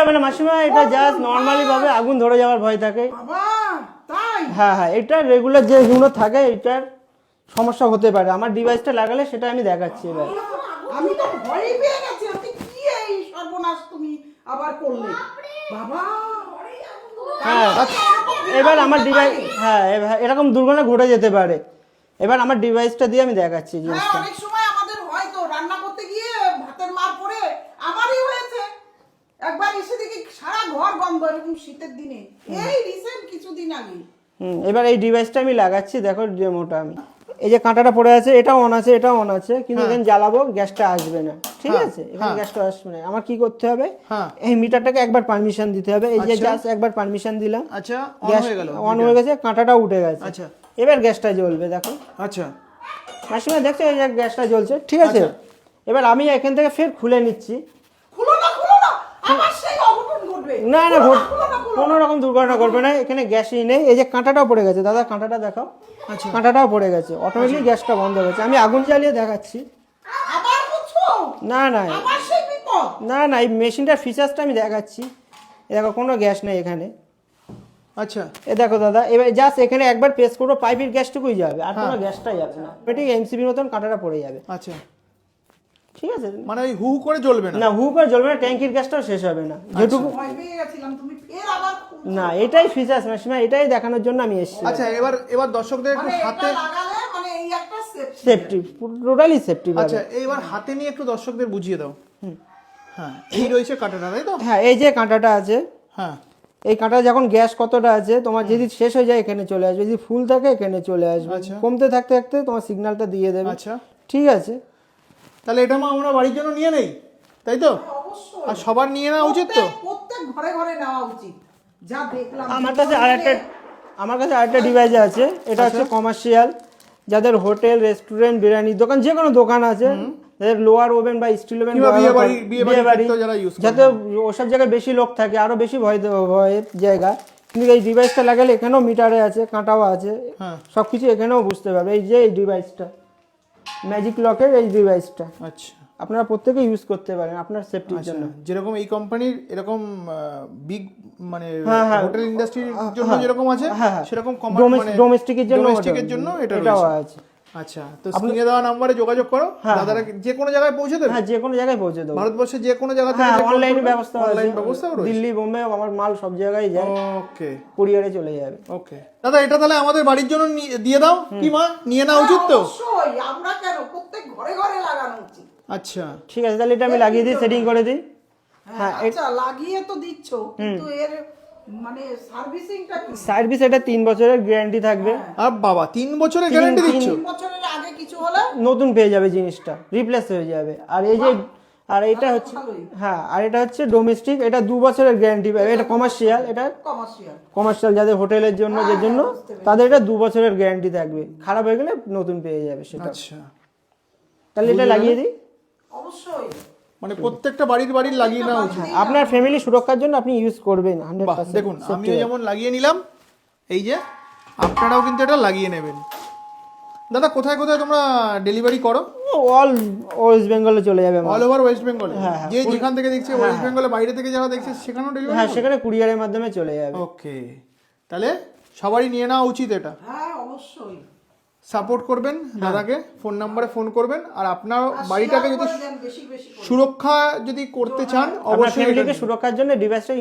হবে না মাসিমা, এটা জাস্ট নর্মালি ভাবে আগুন ধরে যাওয়ার ভয় থাকে। বাবা তাই? হ্যাঁ হ্যাঁ, এটা রেগুলার যেগুলো থাকে এটার সমস্যা হতে পারে। আমার ডিভাইসটা লাগালে সেটা আমি দেখাচ্ছি এবার। আমি তো ভয় পেয়ে গেছি, আমি কি এই সর্বনাশ তুমি আবার করলে বাবা। হ্যাঁ এবার আমার ডিভাইস, হ্যাঁ এরকম দুর্ঘটনা ঘটে যেতে পারে। এবার আমার ডিভাইসটা দিয়ে আমি দেখাচ্ছি হ্যাঁ, জিনিসটা। অনেক সময় আমাদের হয়তো রান্না করতে গিয়ে ভাতের মার পড়ে, আমারই হয়েছে একবার, এসে দেখি সারা ঘর গন্ধ এরকম শীতের দিনে, এই রিসেন্ট কিছুদিন আগে। এবার এই ডিভাইসটা আমি লাগাচ্ছি, দেখো ডেমোটা আমি। এই যে কাঁটাটা পড়ে আছে, এটা অন আছে, এটা অন আছে, কিন্তু এখানে জ্বালাবো গ্যাসটা আসবে না, ঠিক আছে? এখানে গ্যাসটা আসবে না। আমার কি করতে হবে, এই মিটারটাকে একবার পারমিশন দিতে হবে। এই যে জাস্ট একবার পারমিশন দিলাম, আচ্ছা গ্যাস অন হয়ে গেছে, কাঁটাটা উঠে গেছে। আচ্ছা এবার গ্যাসটা জ্বলবে, দেখো আচ্ছা মাসিমা দেখছো এই যে গ্যাসটা জ্বলছে, ঠিক আছে? এবার আমি এখান থেকে ফের খুলে নিচ্ছি। খুলো না, খুলো না, আমার সেই অঘটন ঘটবে। না না, কোনো রকম দুর্ঘটনা ঘটবে না, এখানে গ্যাসই নেই। এই যে কাঁটাটাও পড়ে গেছে, দাদা কাঁটাটা দেখাও। আচ্ছা কাঁটাটাও পড়ে গেছে, অটোমেটিক গ্যাসটা বন্ধ হয়ে গেছে। আমি আগুন জ্বালিয়ে দেখাচ্ছি। আবার বুঝছো? না না আমার সেই বিপদ। না না, এই মেশিনটার ফিচার্সটা আমি দেখাচ্ছি। এ দেখো কোনো গ্যাস নেই এখানে। আচ্ছা এ দেখো দাদা, এবার জাস্ট এখানে একবার প্রেস করবো, পাইপের গ্যাসটুকুই যাবে, আর কোনো গ্যাসটাই যাবে না। অটোমেটিক এমসিবির মতন কাঁটাটা পড়ে যাবে, আচ্ছা, ঠিক আছে? মানে ওই হু করে জ্বলবে না? না, হু করে জ্বলবে না, ট্যাঙ্কির গ্যাসটাও শেষ হবে না যেটুকু। ভয় পেয়ে গেছিলাম, তুমি ফের আবার না, এটাই ফিচার্স মাসিমা, এটাই দেখানোর জন্য আমি এসেছি। আচ্ছা এবার দর্শকদের একটু মানে হাতে, এটা লাগালে মানে এই একটা সেফটি, টোটালি সেফটি। আচ্ছা এবার হাতে নিয়ে একটু দর্শকদের বুঝিয়ে দাও। হ্যাঁ, এই রয়েছে কাঁটাটা, তাই তো? হ্যাঁ, এই যে কাঁটাটা আছে, হ্যাঁ এই কাঁটা যখন গ্যাস কতটা আছে তোমার, যদি শেষ হয়ে যায় এখানে চলে আসবে, যদি ফুল থাকে এখানে চলে আসবে, আচ্ছা। কমতে থাকতে থাকতে তোমার সিগন্যালটা দিয়ে দেবে। আচ্ছা, ঠিক আছে? তাহলে এটা আমরা বাড়ির জন্য নিয়ে নেই, তাই তো? অবশ্যই আর সবার নিয়ে নেওয়া উচিত তো? প্রত্যেক ঘরে ঘরে নেওয়া উচিত। যা দেখলাম আমার কাছে আরেকটা ডিভাইস আছে, এটা হচ্ছে কমার্শিয়াল, যাদের হোটেল, রেস্টুরেন্ট, বিরিয়ানির দোকান, যে কোনো দোকান আছে, যাদের লোয়ার ওভেন বা স্টিল ওভেন, বিয়ে বাড়ি যারা ইউজ করে, যাতে ওসব জায়গায় বেশি লোক থাকে, আরো বেশি ভয়ের জায়গা। কিন্তু এই ডিভাইসটা লাগালে এখানেও মিটারে আছে, কাঁটাও আছে, সবকিছু এখানেও বুঝতে পারবে। এই যে এই ডিভাইসটা, ম্যাজিক লকের এই ডিভাইসটা, আচ্ছা আপনারা প্রত্যেকে ইউজ করতে পারেন আপনার সেফটির জন্য। যেরকম এই কোম্পানির এরকম বিগ মানে হোটেল ইন্ডাস্ট্রির জন্য যেরকম আছে, সেরকম ডোমেস্টিকের জন্য এটাও আছে। আচ্ছা, তো স্ক্রিনে দেওয়া নম্বরে যোগাযোগ করো, দাদারা যে কোনো জায়গায় পৌঁছে দেবে। হ্যাঁ, যে কোনো জায়গায় পৌঁছে দেবো, ভারতবর্ষে যে কোনো জায়গা থেকে। অনলাইন ব্যবস্থা আছে, অনলাইন ব্যবস্থা রয়েছে, দিল্লি, বোম্বে, আমার মাল সব জায়গায় যায়। ওকে, কুরিয়ারে চলে যাবে। ওকে দাদা, এটা তাহলে আমাদের বাড়ির জন্য দিয়ে দাও, কি মা? নিয়ে নেওয়া উচিত তো? অবশ্যই, আমরা কেন, প্রত্যেক ঘরে ঘরে লাগানো উচিত। আচ্ছা ঠিক আছে, তাহলে এটা আমি লাগিয়ে দিই, সেটিং করে দিই। হ্যাঁ, আচ্ছা লাগিয়ে তো দিচ্ছ, কিন্তু এর মানে সার্ভিসিংটা কি? সার্ভিস এটা 3 বছরের গ্যারান্টি থাকবে। আর বাবা, 3 বছরের গ্যারান্টি দিচ্ছ? 3 বছরের আগে কিছু হলে নতুন পেয়ে যাবে, জিনিসটা রিপ্লেস হয়ে যাবে। আর এই যে, আর এটা হচ্ছে, হ্যাঁ, আর এটা হচ্ছে ডোমেস্টিক, এটা 2 বছরের গ্যারান্টি পাবে। এটা কমার্শিয়াল, এটা কমার্শিয়াল যাদের হোটেলের জন্য, যে জন্য তাদের এটা 2 বছরের গ্যারান্টি থাকবে, খারাপ হয়ে গেলে নতুন পেয়ে যাবে সেটা। আচ্ছা, তাহলে এটা লাগিয়ে দিই। অবশ্যই, মানে প্রত্যেকটা বাড়ির লাগিয়ে নেওয়া উচিত। আপনার ফ্যামিলি সুরক্ষার জন্য আপনি ইউজ করবেন 100%। দেখুন, আমিও যেমন লাগিয়ে নিলাম, এই যে আপনারাও কিন্তু এটা লাগিয়ে নেবেন। দাদা, কোথায় কোথায় তোমরা ডেলিভারি করো? অল ওয়েস্ট বেঙ্গলে চলে যাবে, অল ওভার ওয়েস্ট বেঙ্গলে? যে যেখান থেকে দেখছে, ওয়েস্ট বেঙ্গলে বাইরে থেকে যারা দেখছে সেখানেও ডেলিভারি? হ্যাঁ, সেখানে কুরিয়ারের মাধ্যমে চলে যাবে। ওকে, তাহলে সবারই নিয়ে নেওয়া উচিত এটা। হ্যাঁ অবশ্যই, সাপোর্ট করবেন দাদাকে, ফোন নাম্বারে ফোন করবেন। আর আপনার বাড়িটাকে যদি সুরক্ষা যদি করতে চান, অবশ্যই ফ্যামিলিকে সুরক্ষার জন্য ডিভাইসটা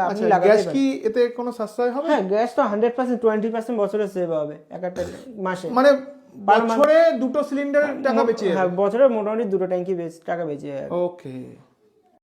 আপনি লাগাতে গ্যাস পারেন। কি এতে কোনো সাশ্রয় হবে? হ্যাঁ, গ্যাস তো 100%, 20% বছরে সেভ হবে একটা মাসে। মানে বছরে 2টো সিলিন্ডার টাকা বেঁচে যাবে? হ্যাঁ, বছরে মোটামুটি 2টো ট্যাঙ্কি টাকা বেঁচে যাবে। ওকে।